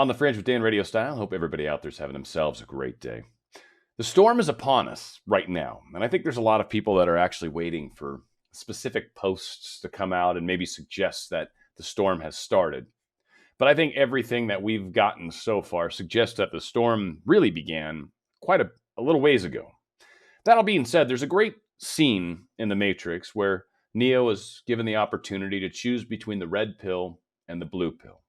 On the Fringe with Dan RadioStyle. Hope everybody out there's having themselves a great day. The storm is upon us right now, and I think there's a lot of people that are actually waiting for specific posts to come out and maybe suggest that the storm has started. But I think everything that we've gotten so far suggests that the storm really began quite a little ways ago. That all being said, there's a great scene in The Matrix where Neo is given the opportunity to choose between the red pill and the blue pill.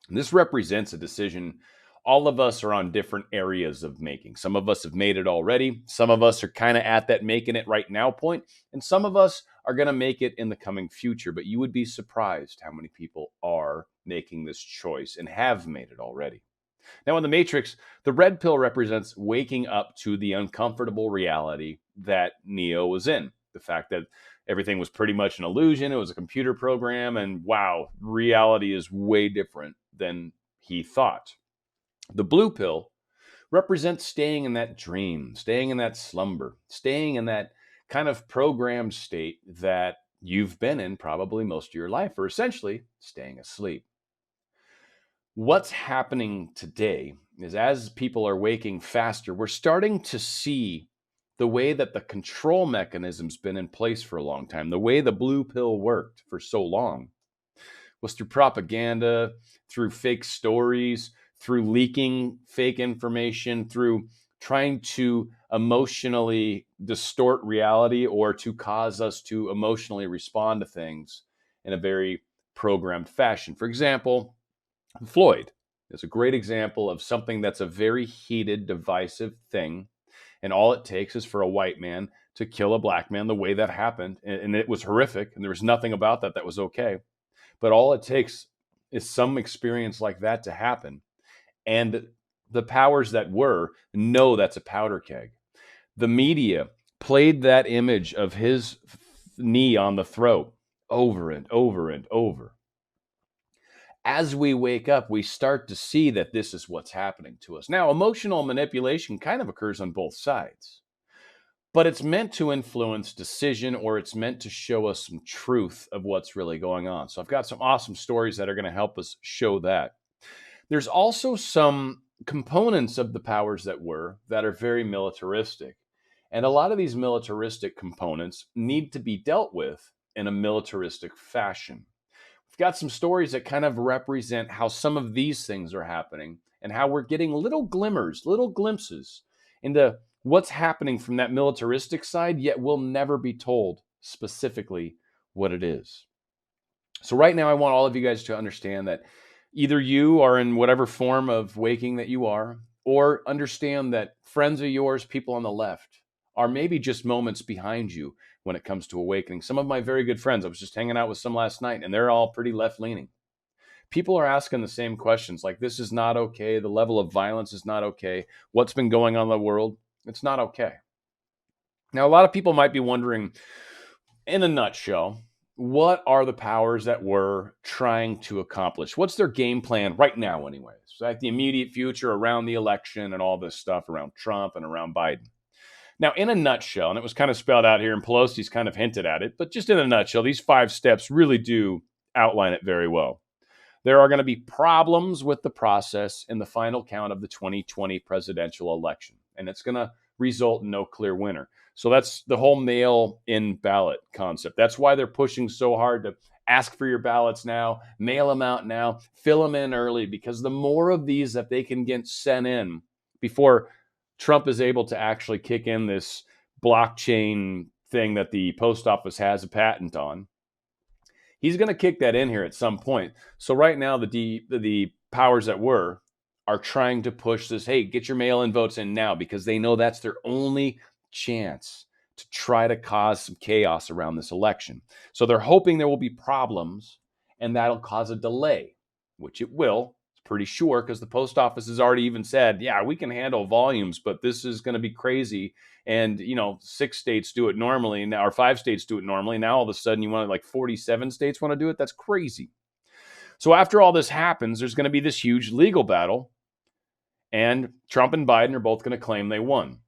And this represents a decision all of us are on different areas of making. Some of us have made it already. Some of us are kind of at that making it right now point. And some of us are going to make it in the coming future. But you would be surprised how many people are making this choice and have made it already. Now, in The Matrix, the red pill represents waking up to the uncomfortable reality that Neo was in. The fact that everything was pretty much an illusion. It was a computer program. And wow, reality is way different than he thought. The blue pill represents staying in that dream, staying in that slumber, staying in that kind of programmed state that you've been in probably most of your life, or essentially staying asleep. What's happening today is as people are waking faster, we're starting to see the way that the control mechanism's been in place for a long time, the way the blue pill worked for so long was through propaganda, through fake stories, through leaking fake information, through trying to emotionally distort reality or to cause us to emotionally respond to things in a very programmed fashion. For example, Floyd is a great example of something that's a very heated, divisive thing. And all it takes is for a white man to kill a black man the way that happened. And it was horrific. And there was nothing about that was okay. But all it takes is some experience like that to happen. And the powers that were know that's a powder keg. The media played that image of his knee on the throat over and over and over. As we wake up, we start to see that this is what's happening to us. Now, emotional manipulation kind of occurs on both sides, but it's meant to influence decision, or it's meant to show us some truth of what's really going on. So I've got some awesome stories that are going to help us show that. There's also some components of the powers that were that are very militaristic. And a lot of these militaristic components need to be dealt with in a militaristic fashion. We've got some stories that kind of represent how some of these things are happening and how we're getting little glimmers, little glimpses into what's happening from that militaristic side, yet we'll never be told specifically what it is. So right now, I want all of you guys to understand that either you are in whatever form of waking that you are, or understand that friends of yours, people on the left, are maybe just moments behind you when it comes to awakening. Some of my very good friends, I was just hanging out with some last night, and they're all pretty left-leaning. People are asking the same questions, like, this is not okay, the level of violence is not okay, what's been going on in the world, it's not okay. Now, a lot of people might be wondering, in a nutshell, what are the powers that we're trying to accomplish? What's their game plan right now anyways? Like the immediate future around the election and all this stuff around Trump and around Biden. Now, in a nutshell, and it was kind of spelled out here, and Pelosi's kind of hinted at it, but just in a nutshell, these 5 steps really do outline it very well. There are going to be problems with the process in the final count of the 2020 presidential election, and it's going to result in no clear winner. So that's the whole mail-in ballot concept. That's why they're pushing so hard to ask for your ballots now, mail them out now, fill them in early, because the more of these that they can get sent in before Trump is able to actually kick in this blockchain thing that the post office has a patent on, he's going to kick that in here at some point. So right now, the powers that were are trying to push this, hey, get your mail-in votes in now, because they know that's their only chance to try to cause some chaos around this election. So they're hoping there will be problems, and that'll cause a delay, which it will. It's pretty sure, because the post office has already even said, yeah, we can handle volumes, but this is going to be crazy. And, 6 states do it normally now, or 5 states do it normally. Now all of a sudden you want 47 states want to do it. That's crazy. So after all this happens, there's going to be this huge legal battle, and Trump and Biden are both going to claim they won.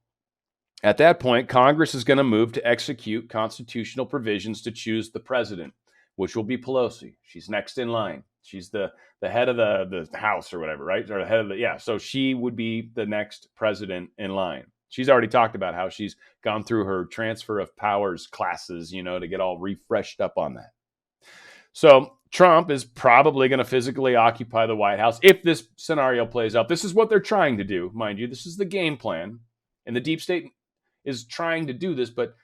At that point, Congress is going to move to execute constitutional provisions to choose the president, which will be Pelosi. She's next in line. She's the head of the house or whatever, right? Or the head of yeah. So she would be the next president in line. She's already talked about how she's gone through her transfer of powers classes, to get all refreshed up on that. So Trump is probably going to physically occupy the White House if this scenario plays out. This is what they're trying to do, mind you. This is the game plan. And the deep state is trying to do this, but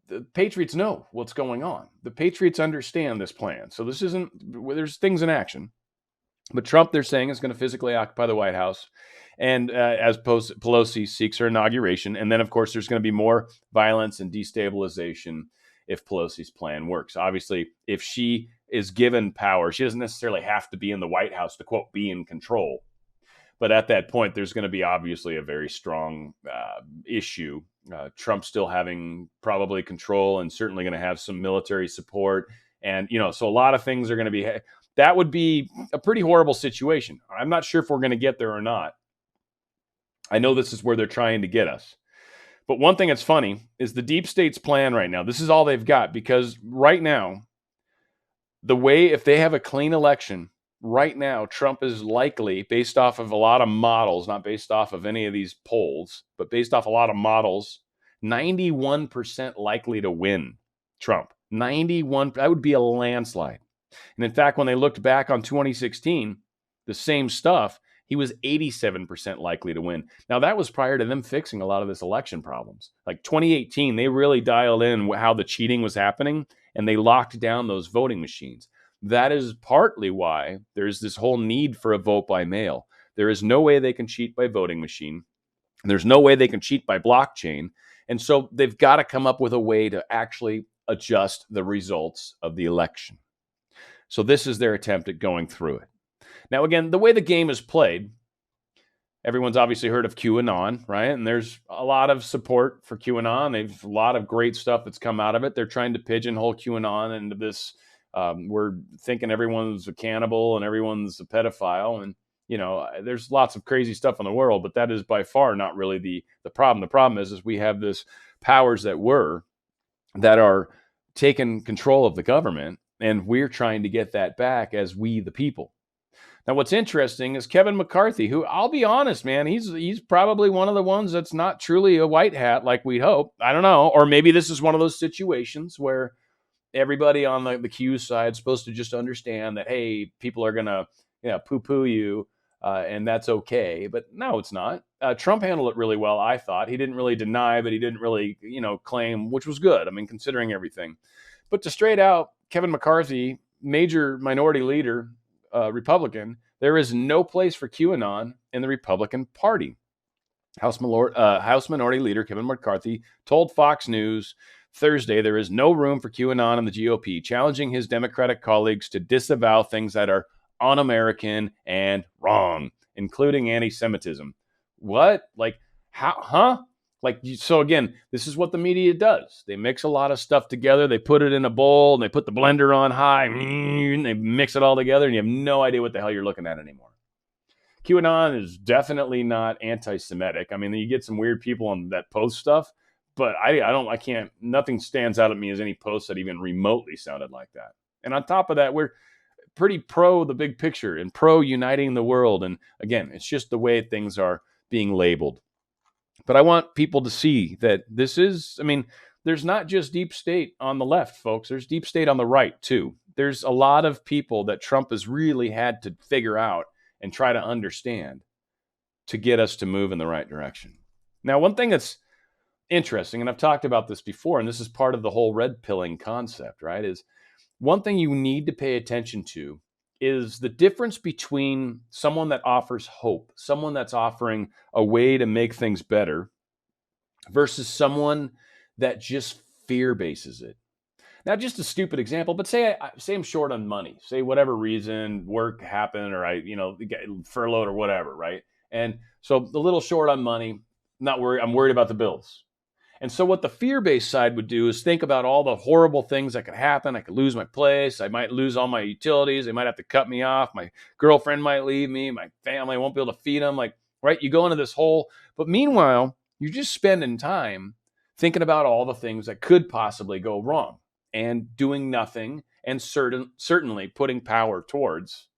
the Patriots know what's going on. The Patriots understand this plan. So this isn't, there's things in action. But Trump, they're saying, is going to physically occupy the White House. And as Pelosi seeks her inauguration. And then, of course, there's going to be more violence and destabilization if Pelosi's plan works. Obviously, if she is given power, she doesn't necessarily have to be in the White House to, quote, be in control. But at that point, there's going to be obviously a very strong issue. Trump still having probably control and certainly going to have some military support. And, so a lot of things are going to be, that would be a pretty horrible situation. I'm not sure if we're going to get there or not. I know this is where they're trying to get us. But one thing that's funny is the deep state's plan right now. This is all they've got, because right now, the way, if they have a clean election, right now, Trump is likely, based off of a lot of models, not based off of any of these polls, but based off a lot of models, 91% likely to win Trump. 91, that would be a landslide. And in fact, when they looked back on 2016, the same stuff, he was 87% likely to win. Now, that was prior to them fixing a lot of this election problems. Like 2018, they really dialed in how the cheating was happening, and they locked down those voting machines. That is partly why there's this whole need for a vote by mail. There is no way they can cheat by voting machine. There's no way they can cheat by blockchain. And so they've got to come up with a way to actually adjust the results of the election. So this is their attempt at going through it. Now, again, the way the game is played, everyone's obviously heard of QAnon, right? And there's a lot of support for QAnon. They've a lot of great stuff that's come out of it. They're trying to pigeonhole QAnon into this. We're thinking everyone's a cannibal and everyone's a pedophile. And, there's lots of crazy stuff in the world, but that is by far not really the problem. The problem is we have this powers that are taking control of the government, and we're trying to get that back as we, the people. Now, what's interesting is Kevin McCarthy, who, I'll be honest, man, he's probably one of the ones that's not truly a white hat like we'd hope. I don't know. Or maybe this is one of those situations where everybody on the Q side is supposed to just understand that, hey, people are going to poo-poo you, and that's okay. But no, it's not. Trump handled it really well, I thought. He didn't really deny, but he didn't really, claim, which was good. I mean, considering everything. But to straight out, Kevin McCarthy, major minority leader, Republican, there is no place for QAnon in the Republican Party. House Minority Leader Kevin McCarthy told Fox News Thursday there is no room for QAnon in the GOP, challenging his Democratic colleagues to disavow things that are un-American and wrong, including anti-Semitism. What? Like, how? Huh? So again, this is what the media does. They mix a lot of stuff together. They put it in a bowl, and they put the blender on high, and they mix it all together, and you have no idea what the hell you're looking at anymore. QAnon is definitely not anti-Semitic. I mean, you get some weird people on that post stuff, but I can't, nothing stands out at me as any post that even remotely sounded like that. And on top of that, we're pretty pro the big picture and pro uniting the world. And again, it's just the way things are being labeled. But I want people to see that this is, there's not just deep state on the left, folks. There's deep state on the right, too. There's a lot of people that Trump has really had to figure out and try to understand to get us to move in the right direction. Now, one thing that's interesting, and I've talked about this before, and this is part of the whole red pilling concept, right, is one thing you need to pay attention to is the difference between someone that offers hope, someone that's offering a way to make things better, versus someone that just fear bases it. Now, just a stupid example, but say I'm short on money. Say whatever reason, work happened, or I, get furloughed or whatever, right? And so a little short on money, not worried. I'm worried about the bills. And so what the fear-based side would do is think about all the horrible things that could happen. I could lose my place. I might lose all my utilities. They might have to cut me off. My girlfriend might leave me. My family, I won't be able to feed them. Right? You go into this hole. But meanwhile, you're just spending time thinking about all the things that could possibly go wrong and doing nothing and certainly putting power towards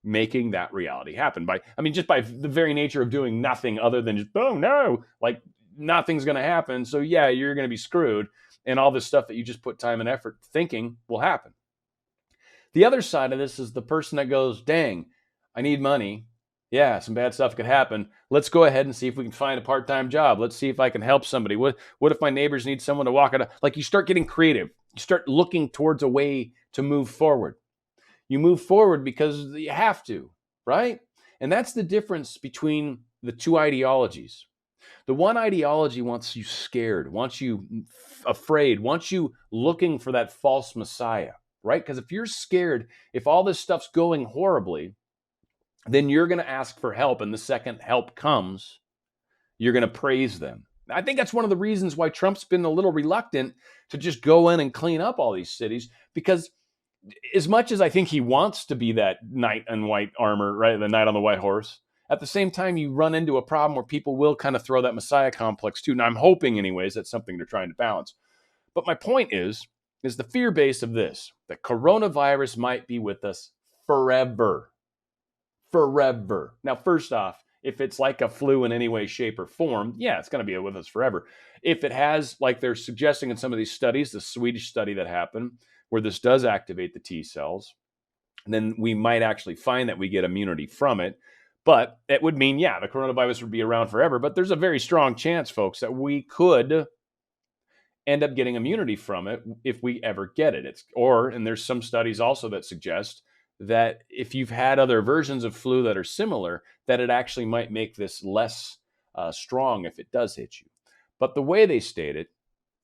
making that reality happen. Just by the very nature of doing nothing other than just, oh no, like nothing's going to happen. So yeah, you're going to be screwed. And all this stuff that you just put time and effort thinking will happen. The other side of this is the person that goes, dang, I need money. Yeah, some bad stuff could happen. Let's go ahead and see if we can find a part-time job. Let's see if I can help somebody. What if my neighbors need someone to walk it? Like, you start getting creative. You start looking towards a way to move forward. You move forward because you have to, right? And that's the difference between the two ideologies. The one ideology wants you scared, wants you afraid, wants you looking for that false messiah, right? Because if you're scared, if all this stuff's going horribly, then you're going to ask for help. And the second help comes, you're going to praise them. I think that's one of the reasons why Trump's been a little reluctant to just go in and clean up all these cities, because as much as I think he wants to be that knight in white armor, right, the knight on the white horse, at the same time, you run into a problem where people will kind of throw that messiah complex too. Now, I'm hoping anyways, that's something they're trying to balance. But my point is the fear base of this, that coronavirus might be with us forever. Forever. Now, first off, if it's like a flu in any way, shape, or form, yeah, it's going to be with us forever. If it has, like they're suggesting in some of these studies, the Swedish study that happened, where this does activate the T cells, then we might actually find that we get immunity from it. But it would mean, yeah, the coronavirus would be around forever. But there's a very strong chance, folks, that we could end up getting immunity from it if we ever get it. And there's some studies also that suggest that if you've had other versions of flu that are similar, that it actually might make this less strong if it does hit you. But the way they state it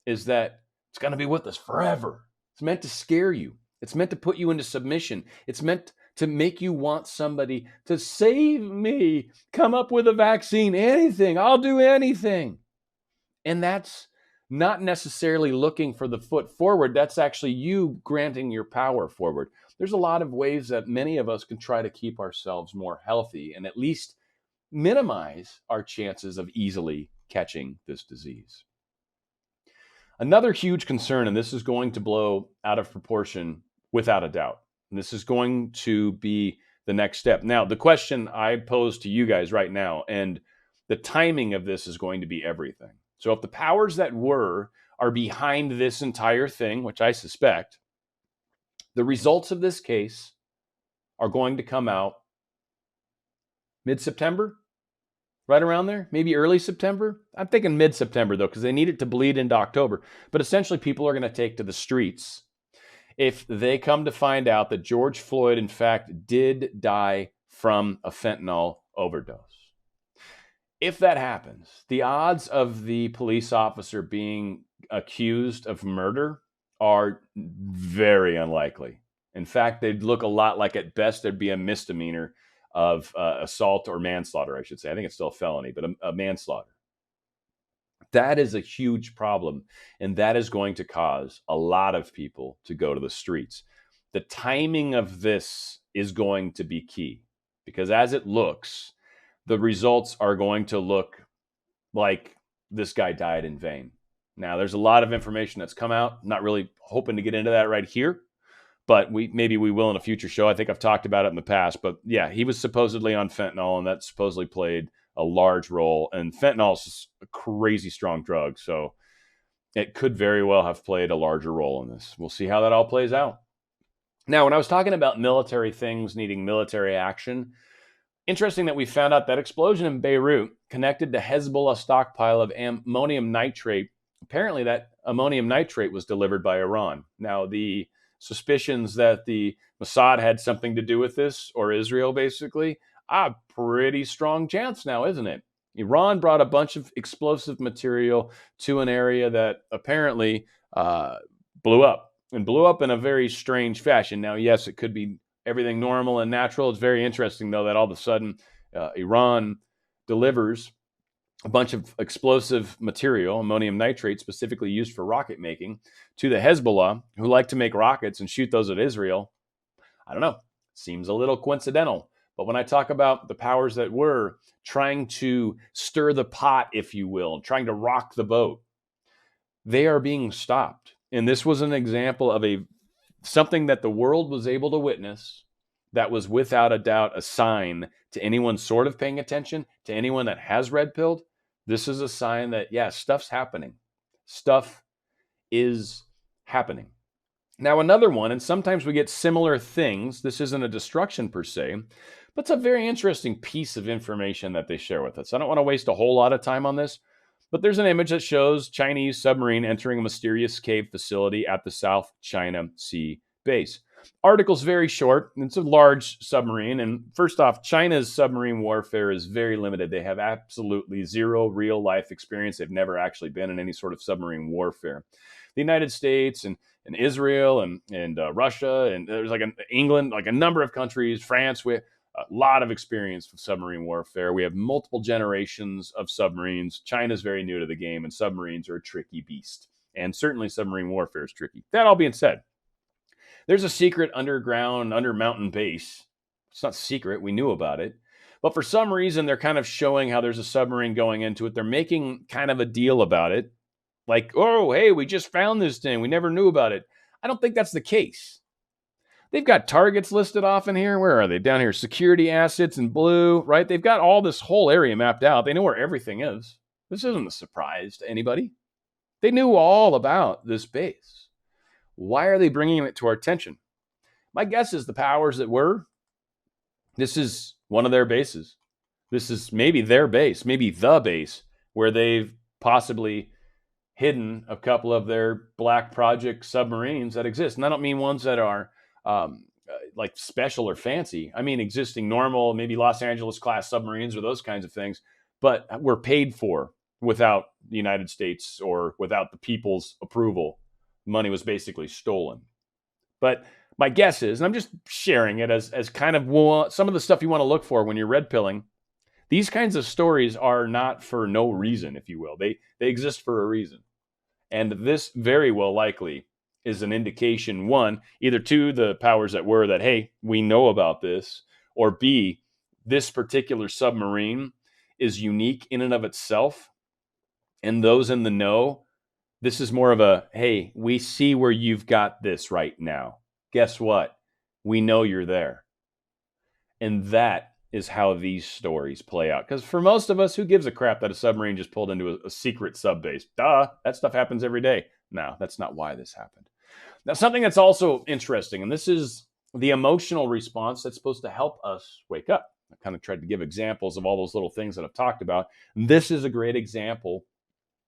is that it's going to be with us forever. It's meant to scare you. It's meant to put you into submission. It's meant to make you want somebody to save me, come up with a vaccine, anything. I'll do anything. And that's not necessarily looking for the foot forward. That's actually you granting your power forward. There's a lot of ways that many of us can try to keep ourselves more healthy and at least minimize our chances of easily catching this disease. Another huge concern, and this is going to blow out of proportion without a doubt, and this is going to be the next step. Now, the question I pose to you guys right now, and the timing of this is going to be everything. So if the powers that were are behind this entire thing, which I suspect, the results of this case are going to come out mid-September, right around there, maybe early September. I'm thinking mid-September, though, because they need it to bleed into October. But essentially, people are going to take to the streets if they come to find out that George Floyd, in fact, did die from a fentanyl overdose. If that happens, the odds of the police officer being accused of murder are very unlikely. In fact, they'd look a lot like, at best, there'd be a misdemeanor of assault or manslaughter, I should say. I think it's still a felony, but a manslaughter. That is a huge problem, and that is going to cause a lot of people to go to the streets. The timing of this is going to be key, because as it looks, the results are going to look like this guy died in vain. Now, there's a lot of information that's come out. Not really hoping to get into that right here, but maybe we will in a future show. I think I've talked about it in the past, but yeah, he was supposedly on fentanyl, and that supposedly played a large role. And fentanyl is a crazy strong drug, so it could very well have played a larger role in this. We'll see how that all plays out. Now, when I was talking about military things needing military action, interesting that we found out that explosion in Beirut connected to Hezbollah stockpile of ammonium nitrate. Apparently, that ammonium nitrate was delivered by Iran. Now, the suspicions that the Mossad had something to do with this, or Israel basically, a pretty strong chance now, isn't it? Iran brought a bunch of explosive material to an area that apparently blew up in a very strange fashion. Now, yes, it could be everything normal and natural. It's very interesting, though, that all of a sudden Iran delivers a bunch of explosive material, ammonium nitrate, specifically used for rocket making, to the Hezbollah, who like to make rockets and shoot those at Israel. I don't know. Seems a little coincidental. But when I talk about the powers that were trying to stir the pot, if you will, trying to rock the boat, they are being stopped. And this was an example of something that the world was able to witness, that was without a doubt a sign to anyone sort of paying attention, to anyone that has red pilled. This is a sign that, yeah, stuff's happening. Stuff is happening. Now, another one, and sometimes we get similar things. This isn't a destruction per se, but it's a very interesting piece of information that they share with us. I don't want to waste a whole lot of time on this, but there's an image that shows Chinese submarine entering a mysterious cave facility at the South China Sea base. Article's very short. It's a large submarine. And first off, China's submarine warfare is very limited. They have absolutely zero real life experience. They've never actually been in any sort of submarine warfare. The United States and Israel and Russia, and there's like England, like a number of countries, France, we have a lot of experience with submarine warfare. We have multiple generations of submarines. China's very new to the game, and submarines are a tricky beast. And certainly submarine warfare is tricky. That all being said, there's a secret underground, under mountain base. It's not secret. We knew about it. But for some reason, they're kind of showing how there's a submarine going into it. They're making kind of a deal about it. Like, oh, hey, we just found this thing. We never knew about it. I don't think that's the case. They've got targets listed off in here. Where are they? Down here, security assets in blue, right? They've got all this whole area mapped out. They know where everything is. This isn't a surprise to anybody. They knew all about this base. Why are they bringing it to our attention? My guess is the powers that were, this is one of their bases. This is maybe their base, maybe the base, where they've possibly hidden a couple of their Black Project submarines that exist. And I don't mean ones that are like special or fancy. I mean existing normal, maybe Los Angeles class submarines or those kinds of things, but were paid for without the United States or without the people's approval. Money was basically stolen. But my guess is, and I'm just sharing it as kind of some of the stuff you want to look for when you're red pilling, these kinds of stories are not for no reason, if you will. They exist for a reason. And this very well likely is an indication, one, either to the powers that were that, hey, we know about this, or B, this particular submarine is unique in and of itself. And those in the know, this is more of a, hey, we see where you've got this right now. Guess what? We know you're there. And that is how these stories play out. Because for most of us, who gives a crap that a submarine just pulled into a secret sub base? Duh, that stuff happens every day. No, that's not why this happened. Now, something that's also interesting, and this is the emotional response that's supposed to help us wake up. I kind of tried to give examples of all those little things that I've talked about. This is a great example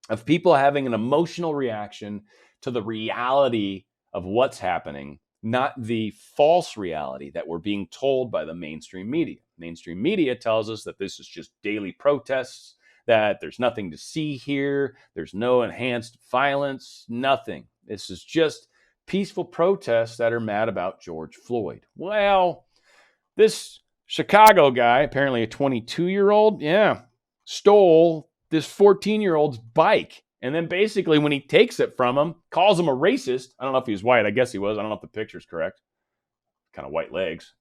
of people having an emotional reaction to the reality of what's happening, not the false reality that we're being told by the mainstream media. Mainstream media tells us that this is just daily protests, that there's nothing to see here, there's no enhanced violence, nothing. This is just peaceful protests that are mad about George Floyd. Well, this Chicago guy, apparently a 22-year-old, stole this 14-year-old's bike. And then basically when he takes it from him, calls him a racist. I don't know if he was white. I guess he was. I don't know if the picture's correct. Kind of white legs.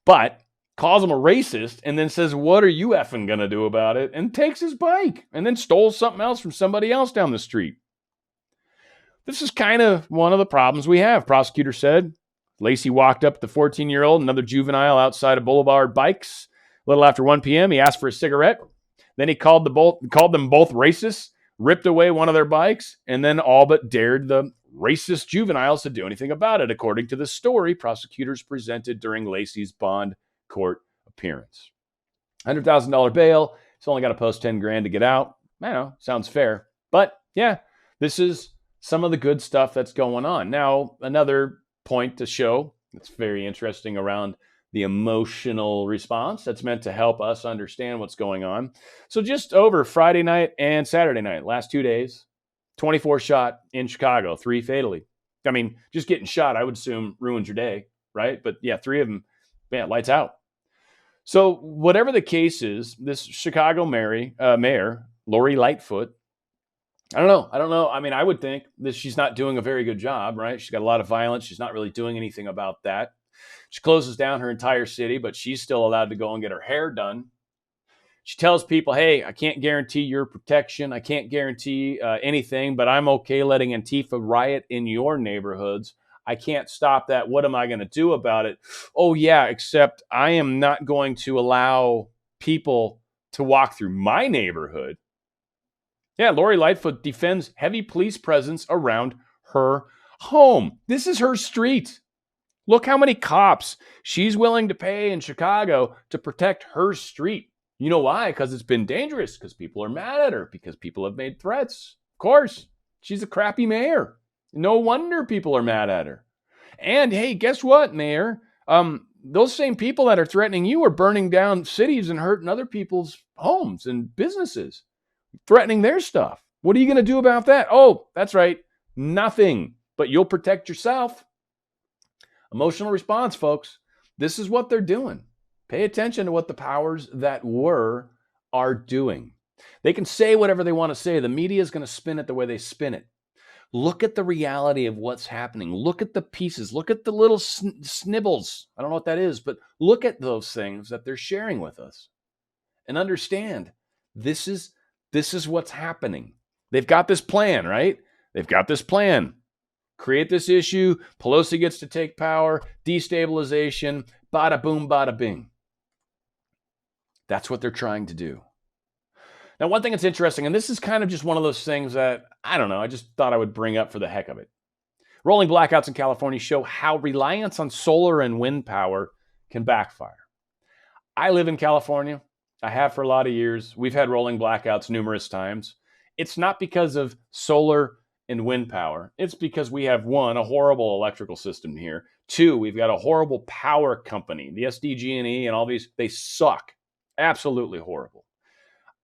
But calls him a racist and then says, what are you effing going to do about it? And takes his bike and then stole something else from somebody else down the street. This is kind of one of the problems we have, prosecutor said. Lacey walked up to the 14-year-old, another juvenile outside of Boulevard Bikes. A little after 1 p.m., he asked for a cigarette. Then he called them both racist, ripped away one of their bikes, and then all but dared the racist juveniles to do anything about it, according to the story prosecutors presented during Lacey's bond court appearance. $100,000 bail. He's only got to post $10,000 to get out. I know, sounds fair. But yeah, this is some of the good stuff that's going on. Now, another point to show that's very interesting around the emotional response that's meant to help us understand what's going on. So just over Friday night and Saturday night, last 2 days, 24 shot in Chicago, 3 fatally. I mean, just getting shot, I would assume, ruins your day, right? But yeah, 3 of them, man, lights out. So whatever the case is, this Chicago mayor, Lori Lightfoot, I don't know. I mean, I would think that she's not doing a very good job, right? She's got a lot of violence. She's not really doing anything about that. She closes down her entire city, but she's still allowed to go and get her hair done. She tells people, hey, I can't guarantee your protection. I can't guarantee anything, but I'm okay letting Antifa riot in your neighborhoods. I can't stop that. What am I going to do about it? Oh, yeah, except I am not going to allow people to walk through my neighborhood. Yeah, Lori Lightfoot defends heavy police presence around her home. This is her street. Look how many cops she's willing to pay in Chicago to protect her street. You know why? Because it's been dangerous, because people are mad at her, because people have made threats. Of course, she's a crappy mayor. No wonder people are mad at her. And hey, guess what, Mayor? Those same people that are threatening you are burning down cities and hurting other people's homes and businesses, threatening their stuff. What are you going to do about that? Oh, that's right, nothing. But you'll protect yourself. Emotional response, folks. This is what they're doing. Pay attention to what the powers that were are doing. They can say whatever they want to say. The media is going to spin it the way they spin it. Look at the reality of what's happening. Look at the pieces. Look at the little snibbles. I don't know what that is, but look at those things that they're sharing with us and understand this is what's happening. They've got this plan, right? They've got this plan. Create this issue. Pelosi gets to take power. Destabilization. Bada boom, bada bing. That's what they're trying to do. Now, one thing that's interesting, and this is kind of just one of those things that, I don't know, I just thought I would bring up for the heck of it. Rolling blackouts in California show how reliance on solar and wind power can backfire. I live in California. I have for a lot of years. We've had rolling blackouts numerous times. It's not because of solar and wind power. It's because we have, one, a horrible electrical system here. Two, we've got a horrible power company. The SDG&E and all these, they suck. Absolutely horrible.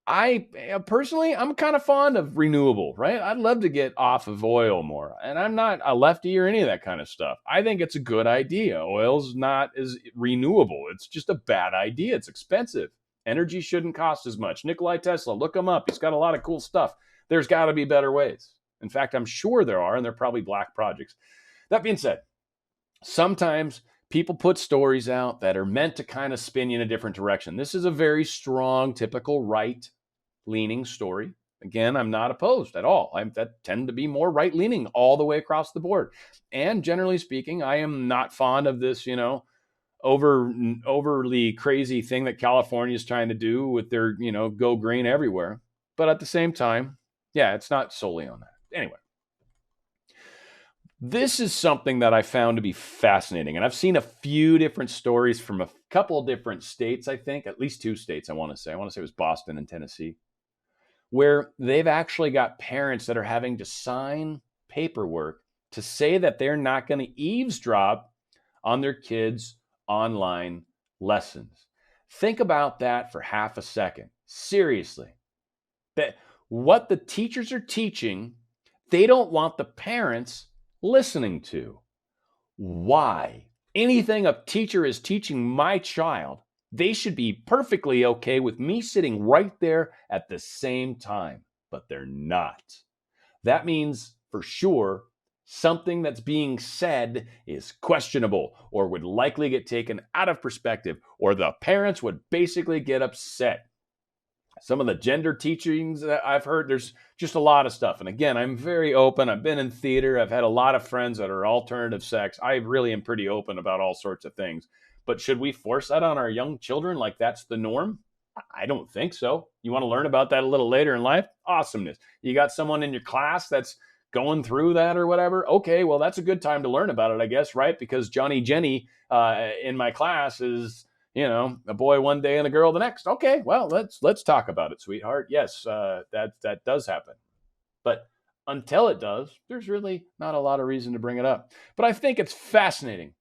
I personally, I'm kind of fond of renewable, right? I'd love to get off of oil more. And I'm not a lefty or any of that kind of stuff. I think it's a good idea. Oil's not as renewable. It's just a bad idea. It's expensive. Energy shouldn't cost as much. Nikolai Tesla, look him up. He's got a lot of cool stuff. There's got to be better ways. In fact, I'm sure there are, and they're probably black projects. That being said, sometimes people put stories out that are meant to kind of spin you in a different direction. This is a very strong, typical right-leaning story. Again, I'm not opposed at all. I tend to be more right-leaning all the way across the board. And generally speaking, I am not fond of this, overly crazy thing that California is trying to do with their, go green everywhere. But at the same time, yeah, it's not solely on that. Anyway, this is something that I found to be fascinating. And I've seen a few different stories from a couple of different states, I think, at least two states, I want to say. I want to say it was Boston and Tennessee, where they've actually got parents that are having to sign paperwork to say that they're not going to eavesdrop on their kids' online lessons. Think about that for half a second. Seriously. That what the teachers are teaching, they don't want the parents listening to. Why? Anything a teacher is teaching my child, they should be perfectly okay with me sitting right there at the same time, but they're not. That means, for sure, something that's being said is questionable or would likely get taken out of perspective, or the parents would basically get upset. Some of the gender teachings that I've heard, there's just a lot of stuff. And again, I'm very open. I've been in theater. I've had a lot of friends that are alternative sex. I really am pretty open about all sorts of things. But should we force that on our young children like that's the norm? I don't think so. You want to learn about that a little later in life? Awesomeness. You got someone in your class that's going through that or whatever? Okay, well, that's a good time to learn about it, I guess, right? Because Johnny Jenny in my class is, a boy one day and a girl the next. Okay, well, let's talk about it, sweetheart. Yes, that does happen. But until it does, there's really not a lot of reason to bring it up. But I think it's fascinating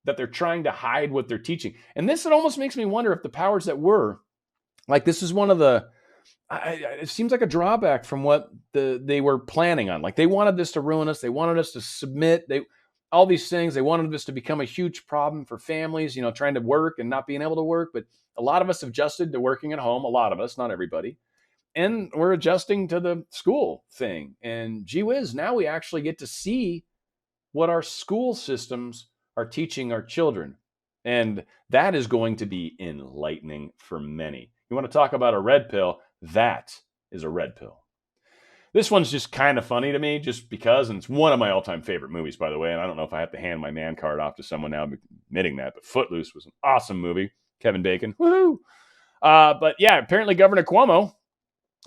that they're trying to hide what they're teaching. And this, it almost makes me wonder if the powers that were, like this is one of the, it seems like a drawback from what they were planning on. Like they wanted this to ruin us. They wanted us to submit. All these things. They wanted this to become a huge problem for families, trying to work and not being able to work. But a lot of us have adjusted to working at home. A lot of us, not everybody. And we're adjusting to the school thing. And gee whiz, now we actually get to see what our school systems are teaching our children. And that is going to be enlightening for many. You want to talk about a red pill? That is a red pill. This one's just kind of funny to me just because, and it's one of my all-time favorite movies, by the way, and I don't know if I have to hand my man card off to someone now admitting that, but Footloose was an awesome movie. Kevin Bacon, woohoo! But yeah, apparently Governor Cuomo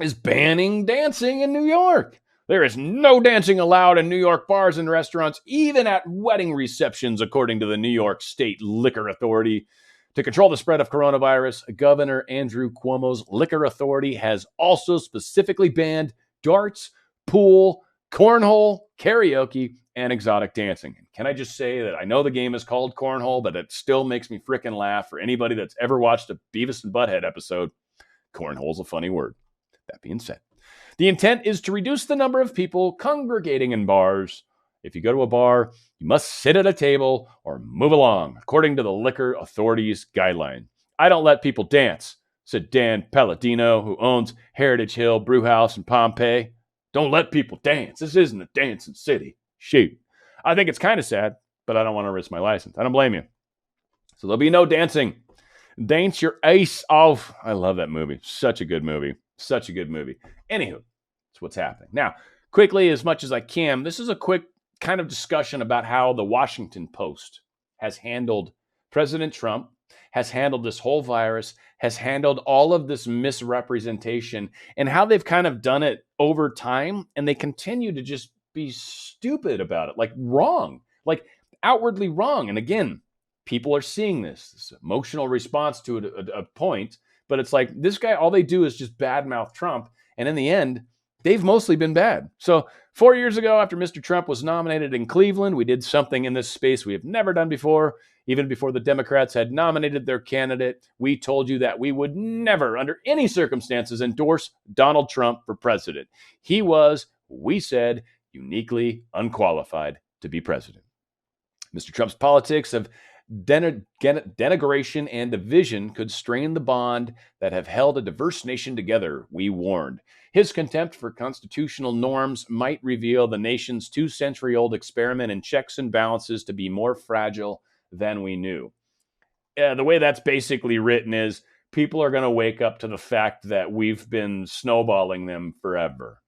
is banning dancing in New York. There is no dancing allowed in New York bars and restaurants, even at wedding receptions, according to the New York State Liquor Authority. To control the spread of coronavirus, Governor Andrew Cuomo's Liquor Authority has also specifically banned darts, pool, cornhole, karaoke, and exotic dancing. Can I just say that I know the game is called cornhole, but it still makes me freaking laugh. For anybody that's ever watched a Beavis and Butthead episode, cornhole's a funny word. That being said, the intent is to reduce the number of people congregating in bars. If you go to a bar, you must sit at a table or move along, according to the Liquor Authority's guideline. I don't let people dance, said Dan Palladino, who owns Heritage Hill Brewhouse in Pompeii. Don't let people dance. This isn't a dancing city. Shoot. I think it's kind of sad, but I don't want to risk my license. I don't blame you. So there'll be no dancing. Dance your ace off. I love that movie. Such a good movie. Such a good movie. Anywho, that's what's happening. Now, quickly, as much as I can, this is a quick kind of discussion about how the Washington Post has handled President Trump, has handled this whole virus, has handled all of this misrepresentation, and how they've kind of done it over time, and they continue to just be stupid about it, like wrong, like outwardly wrong. And again, people are seeing this emotional response to a point, but it's like this guy, all they do is just badmouth Trump, and in the end, they've mostly been bad. So 4 years ago, after Mr. Trump was nominated in Cleveland, we did something in this space we have never done before. Even before the Democrats had nominated their candidate, we told you that we would never, under any circumstances, endorse Donald Trump for president. He was, we said, uniquely unqualified to be president. Mr. Trump's politics of denigration and division could strain the bond that have held a diverse nation together, we warned. His contempt for constitutional norms might reveal the nation's 2-century-old experiment in checks and balances to be more fragile than we knew. The way that's basically written is people are going to wake up to the fact that we've been snowballing them forever.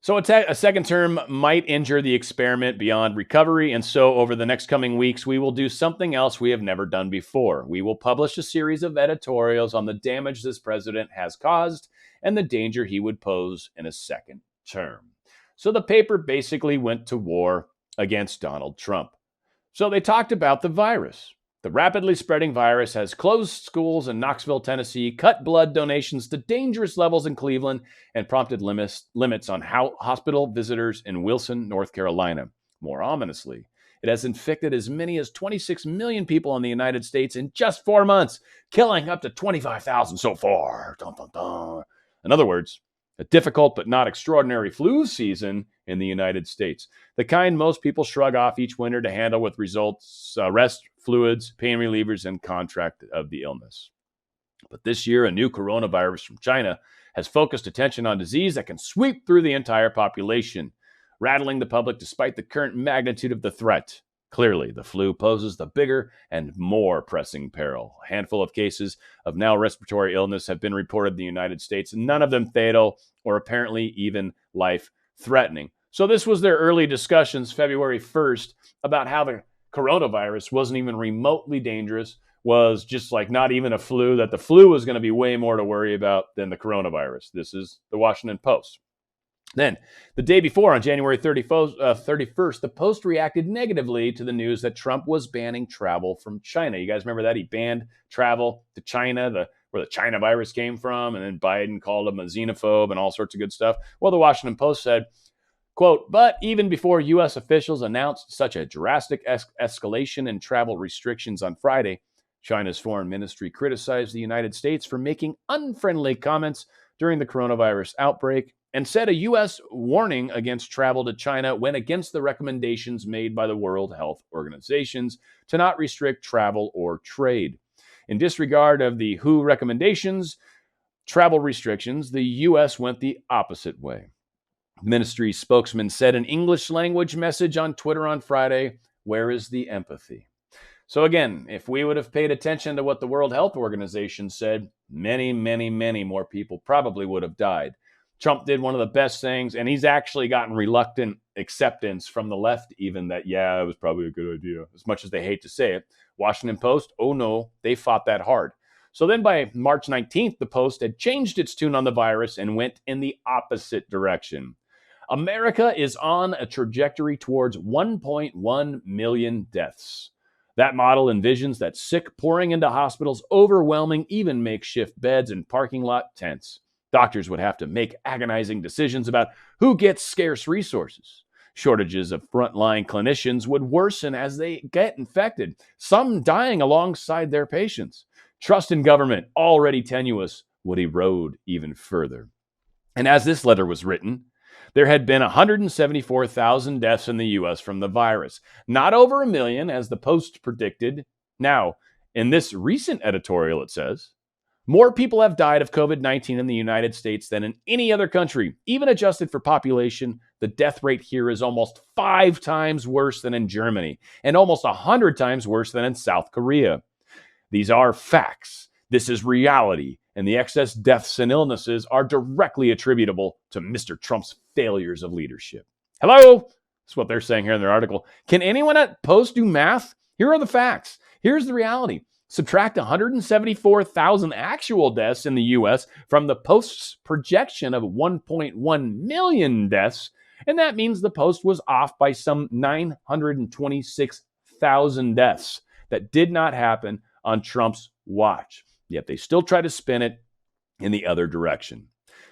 So a second term might injure the experiment beyond recovery, and so over the next coming weeks, we will do something else we have never done before. We will publish a series of editorials on the damage this president has caused and the danger he would pose in a second term. So the paper basically went to war against Donald Trump. So they talked about the virus. The rapidly spreading virus has closed schools in Knoxville, Tennessee, cut blood donations to dangerous levels in Cleveland, and prompted limits on hospital visitors in Wilson, North Carolina. More ominously, it has infected as many as 26 million people in the United States in just 4 months, killing up to 25,000 so far. Dun, dun, dun. In other words, a difficult but not extraordinary flu season in the United States. The kind most people shrug off each winter to handle with results, rest, fluids, pain relievers, and contract of the illness. But this year, a new coronavirus from China has focused attention on disease that can sweep through the entire population, rattling the public despite the current magnitude of the threat. Clearly, the flu poses the bigger and more pressing peril. A handful of cases of now respiratory illness have been reported in the United States, none of them fatal or apparently even life-threatening. So this was their early discussions February 1st about how the coronavirus wasn't even remotely dangerous, was just like not even a flu, that the flu was going to be way more to worry about than the coronavirus. This is the Washington Post. Then, the day before, on January 31st, the Post reacted negatively to the news that Trump was banning travel from China. You guys remember that? He banned travel to China, where the China virus came from, and then Biden called him a xenophobe and all sorts of good stuff. Well, the Washington Post said, quote, but even before U.S. officials announced such a drastic escalation in travel restrictions on Friday, China's foreign ministry criticized the United States for making unfriendly comments during the coronavirus outbreak and said a U.S. warning against travel to China went against the recommendations made by the World Health Organizations to not restrict travel or trade. In disregard of the WHO recommendations, travel restrictions, the U.S. went the opposite way. Ministry spokesman said an English language message on Twitter on Friday, where is the empathy? So again, if we would have paid attention to what the World Health Organization said, many, many, many more people probably would have died. Trump did one of the best things, and he's actually gotten reluctant acceptance from the left, even that, yeah, it was probably a good idea, as much as they hate to say it. Washington Post, oh no, they fought that hard. So then by March 19th, the Post had changed its tune on the virus and went in the opposite direction. America is on a trajectory towards 1.1 million deaths. That model envisions that sick pouring into hospitals, overwhelming even makeshift beds and parking lot tents. Doctors would have to make agonizing decisions about who gets scarce resources. Shortages of frontline clinicians would worsen as they get infected, some dying alongside their patients. Trust in government, already tenuous, would erode even further. And as this letter was written, there had been 174,000 deaths in the U.S. from the virus, not over a million, as the Post predicted. Now, in this recent editorial, it says, more people have died of COVID-19 in the United States than in any other country. Even adjusted for population, the death rate here is almost 5 times worse than in Germany and almost 100 times worse than in South Korea. These are facts. This is reality. And the excess deaths and illnesses are directly attributable to Mr. Trump's failures of leadership. Hello? That's what they're saying here in their article. Can anyone at Post do math? Here are the facts. Here's the reality. Subtract 174,000 actual deaths in the U.S. from the Post's projection of 1.1 million deaths, and that means the Post was off by some 926,000 deaths that did not happen on Trump's watch. Yet they still try to spin it in the other direction.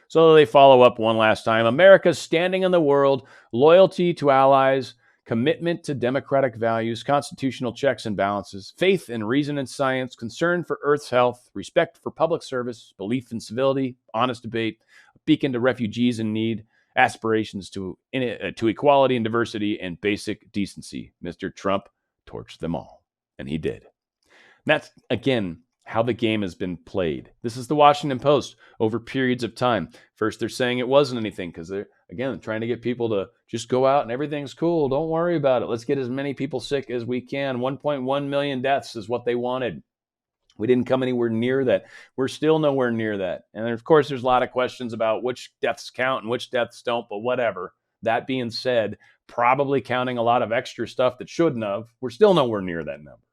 So they follow up one last time. America's standing in the world, loyalty to allies, commitment to democratic values, constitutional checks and balances, faith in reason and science, concern for Earth's health, respect for public service, belief in civility, honest debate, a beacon to refugees in need, aspirations to equality and diversity, and basic decency. Mr. Trump torched them all, and he did. That's, again, how the game has been played. This is the Washington Post over periods of time. First, they're saying it wasn't anything because they're, again, trying to get people to just go out and everything's cool. Don't worry about it. Let's get as many people sick as we can. 1.1 million deaths is what they wanted. We didn't come anywhere near that. We're still nowhere near that. And of course, there's a lot of questions about which deaths count and which deaths don't, but whatever. That being said, probably counting a lot of extra stuff that shouldn't have, we're still nowhere near that number.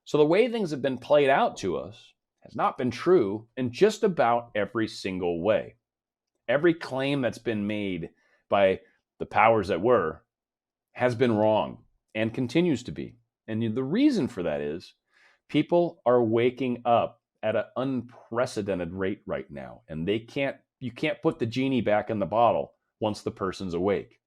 So the way things have been played out to us has not been true in just about every single way. Every claim that's been made by the powers that were has been wrong and continues to be. And the reason for that is people are waking up at an unprecedented rate right now. And you can't put the genie back in the bottle once the person's awake.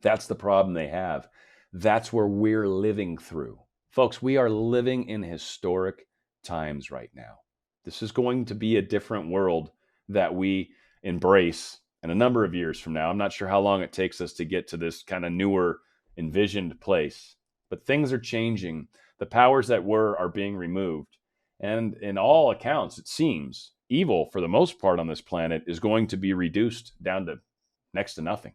That's the problem they have. That's where we're living through. Folks, we are living in historic times right now. This is going to be a different world that we embrace in a number of years from now. I'm not sure how long it takes us to get to this kind of newer, envisioned place. But things are changing. The powers that were are being removed. And in all accounts, it seems, evil, for the most part on this planet, is going to be reduced down to next to nothing.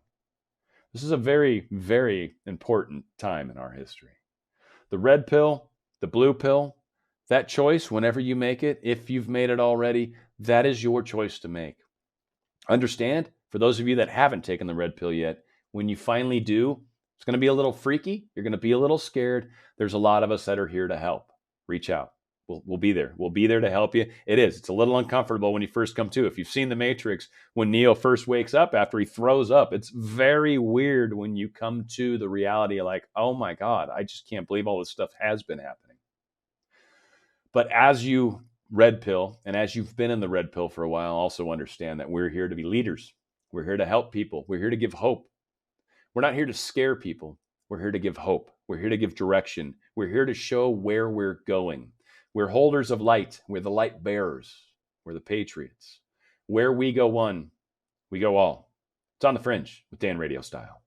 This is a very, very important time in our history. The red pill, the blue pill, that choice, whenever you make it, if you've made it already, that is your choice to make. Understand, for those of you that haven't taken the red pill yet, when you finally do, it's going to be a little freaky. You're going to be a little scared. There's a lot of us that are here to help. Reach out. We'll be there. We'll be there to help you. It's a little uncomfortable when you first come to. If you've seen The Matrix, when Neo first wakes up after he throws up, it's very weird when you come to the reality of like, oh my God, I just can't believe all this stuff has been happening. But as you red pill, and as you've been in the red pill for a while, also understand that we're here to be leaders. We're here to help people. We're here to give hope. We're not here to scare people. We're here to give hope. We're here to give direction. We're here to show where we're going. We're holders of light. We're the light bearers. We're the patriots. Where we go one, we go all. It's on the Fringe with Dan RadioStyle.